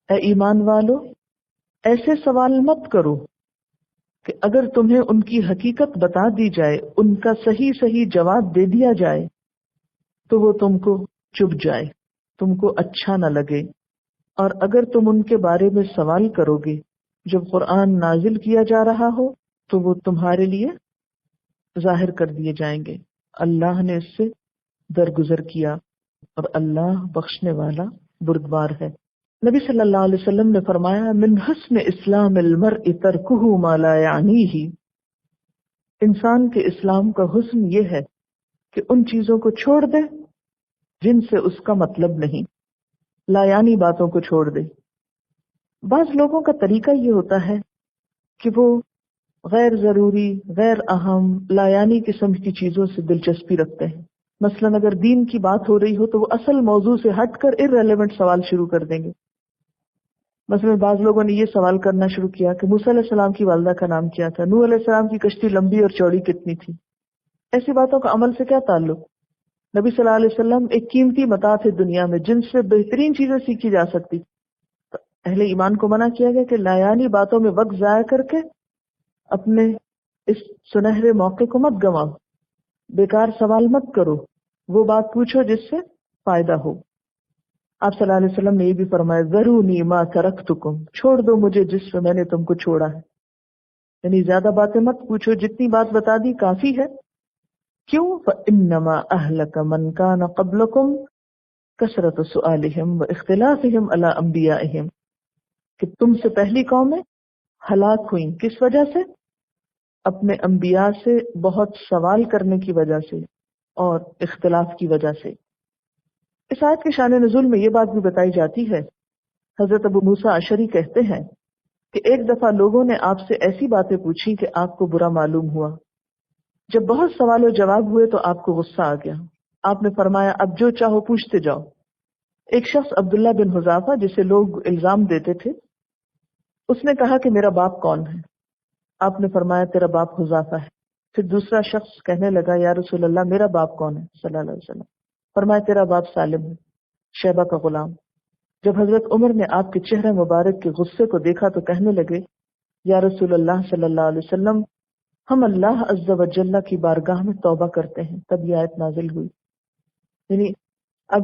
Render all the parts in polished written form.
اے ایمان والو، ایسے سوال مت کرو کہ اگر تمہیں ان کی حقیقت بتا دی جائے، ان کا صحیح صحیح جواب دے دیا جائے تو وہ تم کو چبھ جائے، تم کو اچھا نہ لگے، اور اگر تم ان کے بارے میں سوال کرو گے جب قرآن نازل کیا جا رہا ہو تو وہ تمہارے لیے ظاہر کر دیے جائیں گے۔ اللہ نے اس سے درگزر کیا اور اللہ بخشنے والا بردبار ہے۔ نبی صلی اللہ علیہ وسلم نے فرمایا، من حسن اسلام المرء ترکہ ما لا یعنیہ، انسان کے اسلام کا حسن یہ ہے کہ ان چیزوں کو چھوڑ دے جن سے اس کا مطلب نہیں، لا یعنی باتوں کو چھوڑ دے۔ بعض لوگوں کا طریقہ یہ ہوتا ہے کہ وہ غیر ضروری، غیر اہم، لا یعنی قسم کی چیزوں سے دلچسپی رکھتے ہیں۔ مثلاً اگر دین کی بات ہو رہی ہو تو وہ اصل موضوع سے ہٹ کر ارریلیونٹ سوال شروع کر دیں گے۔ مثلاً بعض لوگوں نے یہ سوال کرنا شروع کیا کہ موسیٰ علیہ السلام کی والدہ کا نام کیا تھا، نوح علیہ السلام کی کشتی لمبی اور چوڑی کتنی تھی۔ ایسی باتوں کا عمل سے کیا تعلق؟ نبی صلی اللہ علیہ وسلم ایک قیمتی متاع تھے دنیا میں جن سے بہترین چیزیں سیکھی جا سکتی۔ تو اہل ایمان کو منع کیا گیا کہ لایانی باتوں میں وقت ضائع کر کے اپنے اس سنہرے موقع کو مت گنواؤ، بیکار سوال مت کرو، وہ بات پوچھو جس سے فائدہ ہو۔ آپ صلی اللہ علیہ وسلم نے یہ بھی فرمایا، ذرونی ما ترکتکم، چھوڑ دو مجھے جس سے میں نے تم کو چھوڑا ہے، یعنی زیادہ باتیں مت پوچھو، جتنی بات بتا دی کافی ہے۔ کیوں؟ فإنما أهلك من كان قبلكم كثرة سؤالهم واختلافهم على أنبيائهم، کہ تم سے پہلی قومیں ہلاک ہوئیں کس وجہ سے؟ اپنے انبیاء سے بہت سوال کرنے کی وجہ سے اور اختلاف کی وجہ سے۔ اس آیت کے شان نزول میں یہ بات بھی بتائی جاتی ہے، حضرت ابو موسیٰ اشعری کہتے ہیں کہ ایک دفعہ لوگوں نے آپ سے ایسی باتیں پوچھی کہ آپ کو برا معلوم ہوا۔ جب بہت سوال و جواب ہوئے تو آپ کو غصہ آ گیا۔ آپ نے فرمایا، اب جو چاہو پوچھتے جاؤ۔ ایک شخص عبداللہ بن حذافہ، جسے لوگ الزام دیتے تھے، اس نے کہا کہ میرا باپ کون ہے؟ آپ نے فرمایا، تیرا باپ حذافہ ہے۔ پھر دوسرا شخص کہنے لگا، یا رسول اللہ میرا باپ کون ہے صلی اللہ علیہ وسلم؟ فرمایا، تیرا باپ سالم ہے، شیبہ کا غلام۔ جب حضرت عمر نے آپ کے چہرے مبارک کے غصے کو دیکھا تو کہنے لگے، یا رسول اللہ صلی اللہ علیہ وسلم، ہم اللہ عز و جل کی بارگاہ میں توبہ کرتے ہیں۔ تب یہ آیت نازل ہوئی۔ یعنی اب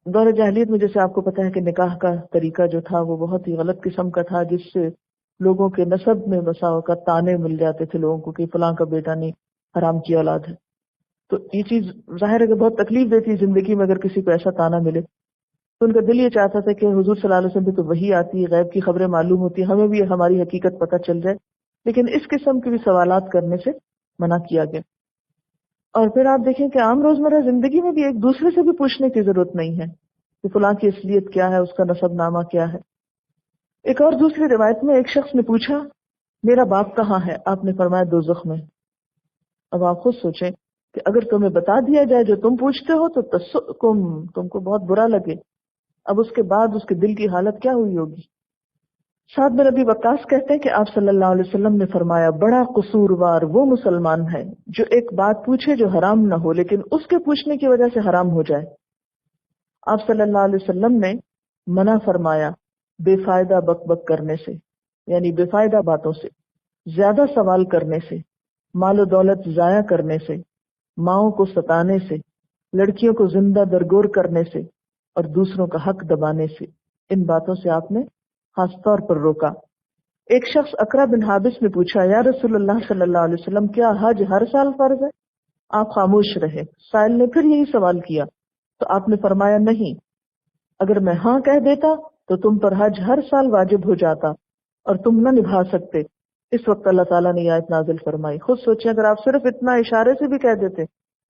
دور جاہلیت میں جیسے آپ کو پتہ ہے کہ نکاح کا طریقہ جو تھا وہ بہت ہی غلط قسم کا تھا، جس سے لوگوں کے نسب میں بسا اوقات تانے مل جاتے تھے لوگوں کو کہ فلاں کا بیٹا نہیں، حرام کی اولاد ہے۔ تو یہ چیز ظاہر ہے کہ بہت تکلیف دیتی ہے زندگی میں، اگر کسی کو ایسا تانا ملے تو ان کا دل یہ چاہتا تھا کہ حضور صلی اللہ علیہ وسلم بھی تو وہی آتی ہے، غیب کی خبریں معلوم ہوتی ہیں، ہمیں بھی ہماری حقیقت پتہ چل جائے۔ لیکن اس قسم کے بھی سوالات کرنے سے منع کیا گیا۔ اور پھر آپ دیکھیں کہ عام روزمرہ زندگی میں بھی ایک دوسرے سے بھی پوچھنے کی ضرورت نہیں ہے کہ فلاں کی اصلیت کیا ہے، اس کا نسب نامہ کیا ہے۔ ایک اور دوسری روایت میں ایک شخص نے پوچھا، میرا باپ کہاں ہے؟ آپ نے فرمایا، دوزخ میں۔ اب آپ خود سوچیں کہ اگر تمہیں بتا دیا جائے جو تم پوچھتے ہو تو تم کو بہت برا لگے، اب اس کے بعد اس کے دل کی حالت کیا ہوئی ہوگی۔ سعد بن ابی وقاص کہتے ہیں کہ آپ صلی اللہ علیہ وسلم نے فرمایا، بڑا قصوروار وہ مسلمان ہے جو ایک بات پوچھے جو حرام نہ ہو لیکن اس کے پوچھنے کی وجہ سے حرام ہو جائے۔ آپ صلی اللہ علیہ وسلم نے منع فرمایا بے فائدہ بک بک کرنے سے، یعنی بے فائدہ باتوں سے، زیادہ سوال کرنے سے، مال و دولت ضائع کرنے سے، ماؤں کو ستانے سے، لڑکیوں کو زندہ درگور کرنے سے اور دوسروں کا حق دبانے سے۔ ان باتوں سے آپ نے خاص طور پر روکا۔ ایک شخص اقرا بن حابس نے پوچھا، یا رسول اللہ صلی اللہ علیہ وسلم، کیا حج ہر سال فرض ہے؟ آپ خاموش رہے۔ سائل نے پھر یہی سوال کیا تو آپ نے فرمایا، نہیں، اگر میں ہاں کہہ دیتا تو تم پر حج ہر سال واجب ہو جاتا اور تم نہ نبھا سکتے۔ اس وقت اللہ تعالیٰ نے یہ آیت نازل فرمائی۔ خود سوچیں اگر آپ صرف اتنا اشارے سے بھی کہہ دیتے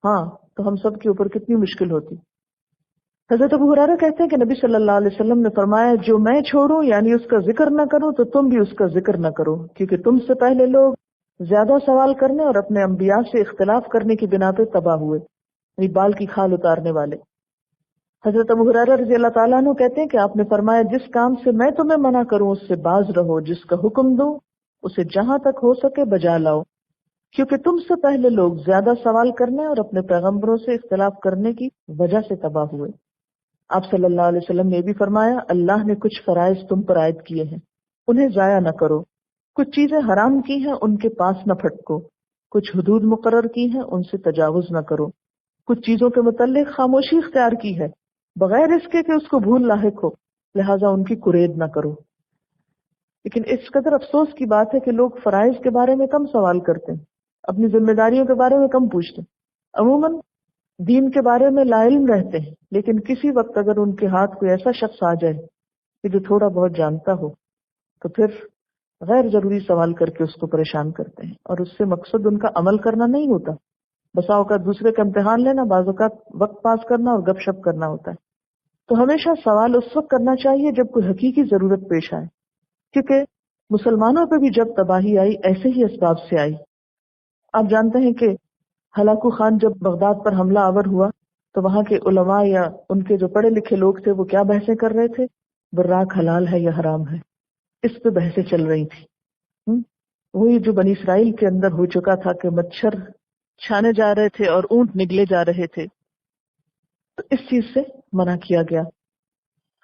ہاں تو ہم سب کے اوپر کتنی مشکل ہوتی۔ حضرت ابو ہریرہ کہتے ہیں کہ نبی صلی اللہ علیہ وسلم نے فرمایا، جو میں چھوڑوں یعنی اس کا ذکر نہ کروں تو تم بھی اس کا ذکر نہ کرو، کیونکہ تم سے پہلے لوگ زیادہ سوال کرنے اور اپنے انبیاء سے اختلاف کرنے کی بنا پہ تباہ ہوئے، یعنی بال کی کھال اتارنے والے۔ حضرت ابو ہریرہ رضی اللہ تعالیٰ عنہ کہتے ہیں کہ آپ نے فرمایا، جس کام سے میں تمہیں منع کروں اس سے باز رہو، جس کا حکم دوں اسے جہاں تک ہو سکے بجا لاؤ، کیونکہ تم سے پہلے لوگ زیادہ سوال کرنے اور اپنے پیغمبروں سے اختلاف کرنے کی وجہ سے تباہ ہوئے۔ آپ صلی اللہ علیہ وسلم نے بھی فرمایا اللہ نے کچھ فرائض تم پر عائد کیے ہیں، انہیں ضائع نہ کرو، کچھ چیزیں حرام کی ہیں ان کے پاس نہ پھٹکو، کچھ حدود مقرر کی ہیں ان سے تجاوز نہ کرو، کچھ چیزوں کے متعلق خاموشی اختیار کی ہے بغیر اس کے کہ اس کو بھول لاحق ہو، لہٰذا ان کی کرید نہ کرو۔ لیکن اس قدر افسوس کی بات ہے کہ لوگ فرائض کے بارے میں کم سوال کرتے ہیں، اپنی ذمہ داریوں کے بارے میں کم پوچھتے ہیں، عموماً دین کے بارے میں لا علم رہتے ہیں، لیکن کسی وقت اگر ان کے ہاتھ کوئی ایسا شخص آ جائے کہ جو تھوڑا بہت جانتا ہو تو پھر غیر ضروری سوال کر کے اس کو پریشان کرتے ہیں، اور اس سے مقصد ان کا عمل کرنا نہیں ہوتا، بسا اوقات دوسرے کا امتحان لینا، بعض اوقات وقت پاس کرنا اور گپ شپ کرنا ہوتا ہے۔ تو ہمیشہ سوال اس وقت کرنا چاہیے جب کوئی حقیقی ضرورت پیش آئے، کیونکہ مسلمانوں پہ بھی جب تباہی آئی ایسے ہی اسباب سے آئی۔ آپ جانتے ہیں کہ ہلاکو خان جب بغداد پر حملہ آور ہوا تو وہاں کے علماء یا ان کے جو پڑھے لکھے لوگ تھے وہ کیا بحثیں کر رہے تھے؟ براق حلال ہے یا حرام ہے، اس پہ بحثیں چل رہی تھی۔ وہی جو بنی اسرائیل کے اندر ہو چکا تھا کہ مچھر چھانے جا رہے تھے اور اونٹ نگلے جا رہے تھے، تو اس چیز سے منع کیا گیا۔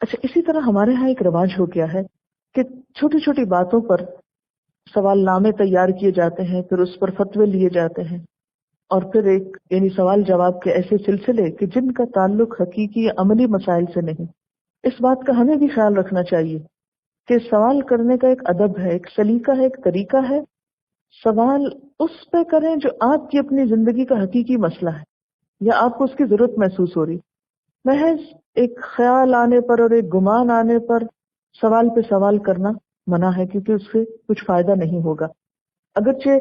اچھا، اسی طرح ہمارے ہاں ایک رواج ہو گیا ہے کہ چھوٹی چھوٹی باتوں پر سوال نامے تیار کیے جاتے ہیں، پھر اس پر فتوے لیے جاتے ہیں، اور پھر ایک یعنی سوال جواب کے ایسے سلسلے کہ جن کا تعلق حقیقی یا عملی مسائل سے نہیں۔ اس بات کا ہمیں بھی خیال رکھنا چاہیے کہ سوال کرنے کا ایک ادب ہے، ایک سلیقہ ہے، ایک طریقہ ہے۔ سوال اس پہ کریں جو آپ کی اپنی زندگی کا حقیقی مسئلہ ہے یا آپ کو اس کی ضرورت محسوس ہو رہی۔ محض ایک خیال آنے پر اور ایک گمان آنے پر سوال پہ سوال کرنا منع ہے، کیونکہ اس سے کچھ فائدہ نہیں ہوگا۔ اگرچہ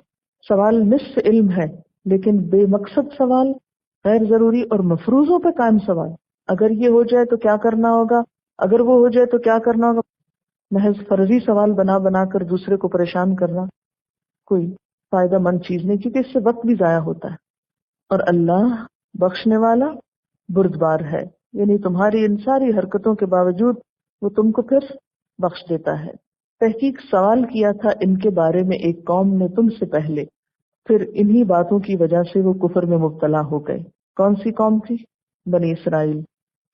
سوال نصف علم ہے، لیکن بے مقصد سوال، غیر ضروری اور مفروضوں پہ قائم سوال، اگر یہ ہو جائے تو کیا کرنا ہوگا، اگر وہ ہو جائے تو کیا کرنا ہوگا، محض فرضی سوال بنا بنا کر دوسرے کو پریشان کرنا کوئی فائدہ مند چیز نہیں، کیونکہ اس سے وقت بھی ضائع ہوتا ہے۔ اور اللہ بخشنے والا بردبار ہے، یعنی تمہاری ان ساری حرکتوں کے باوجود وہ تم کو پھر بخش دیتا ہے۔ تحقیق سوال کیا تھا ان کے بارے میں ایک قوم نے تم سے پہلے، پھر انہی باتوں کی وجہ سے وہ کفر میں مبتلا ہو گئے۔ کون سی قوم تھی؟ بنی اسرائیل۔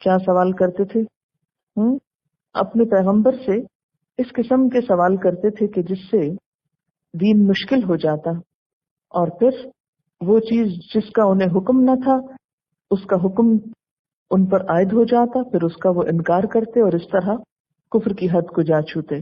کیا سوال کرتے تھے؟ اپنے پیغمبر سے اس قسم کے سوال کرتے تھے کہ جس سے دین مشکل ہو جاتا، اور پھر وہ چیز جس کا انہیں حکم نہ تھا اس کا حکم ان پر عائد ہو جاتا، پھر اس کا وہ انکار کرتے اور اس طرح کفر کی حد کو جا چھوتے۔